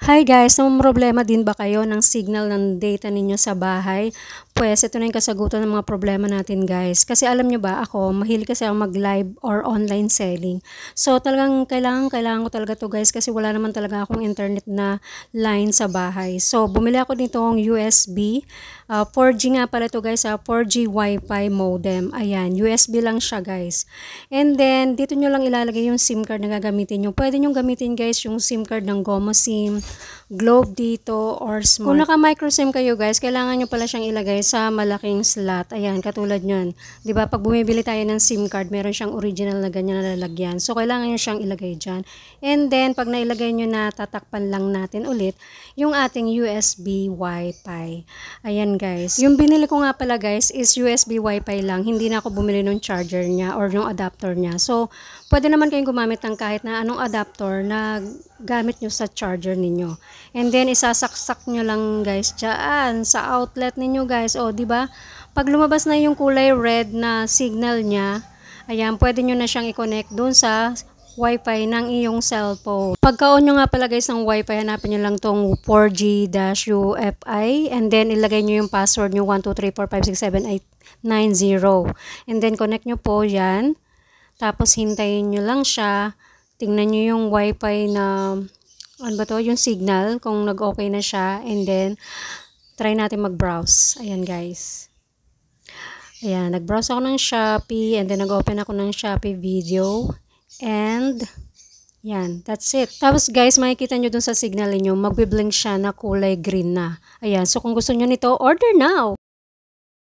Hi guys, problema din ba kayo ng signal ng data ninyo sa bahay? Pues ito na yung kasagutan ng mga problema natin guys. Kasi alam nyo ba, ako, mahilig kasi ako mag-live or online selling. So talagang kailangan ko talaga to guys kasi wala naman talaga akong internet na line sa bahay. So bumili ako nitong USB. 4G nga pala to guys, 4G Wi-Fi modem. Ayan, USB lang siya guys. And then, dito nyo lang ilalagay yung SIM card na gagamitin nyo. Pwede nyo gamitin guys yung SIM card ng Gomo SIM, Globe dito, or Smart. Kung naka-micro SIM kayo guys, kailangan nyo pala siyang ilagay sa malaking slot. Ayan, katulad nyon. Diba, pag bumibili tayo ng SIM card, meron siyang original na ganyan na lalagyan. So, kailangan nyo siyang ilagay dyan. And then, pag nailagay nyo na, tatakpan lang natin ulit yung ating USB Wi-Fi. Ayan guys. Yung binili ko nga pala guys is USB Wi-Fi lang. Hindi na ako bumili ng charger niya or yung adapter niya. So, pwede naman kayong gumamit ng kahit na anong adapter na gamit nyo sa charger ninyo. And then, isasaksak nyo lang guys dyan sa outlet ninyo guys. O, diba? Pag lumabas na yung kulay red na signal niya, ayan, pwede nyo na siyang i-connect dun sa Wi-Fi ng iyong cellphone. Pagka-on nyo nga pala guys ng Wi-Fi, hanapin nyo lang tong 4G-UFI and then ilagay nyo yung password nyo 12345678990 and then connect nyo po yan. Tapos hintayin nyo lang siya. Tingnan nyo yung Wi-Fi na ano ba to? Yung signal kung nag-okay na siya and then try natin mag-browse. Ayan guys. Ayan, nag-browse ako ng Shopee and then nag-open ako ng Shopee video. And, yan, that's it. Tapos guys, makikita nyo dun sa signal niyo, magbiblink siya na kulay green na. Ayan, so kung gusto nyo nito, order now!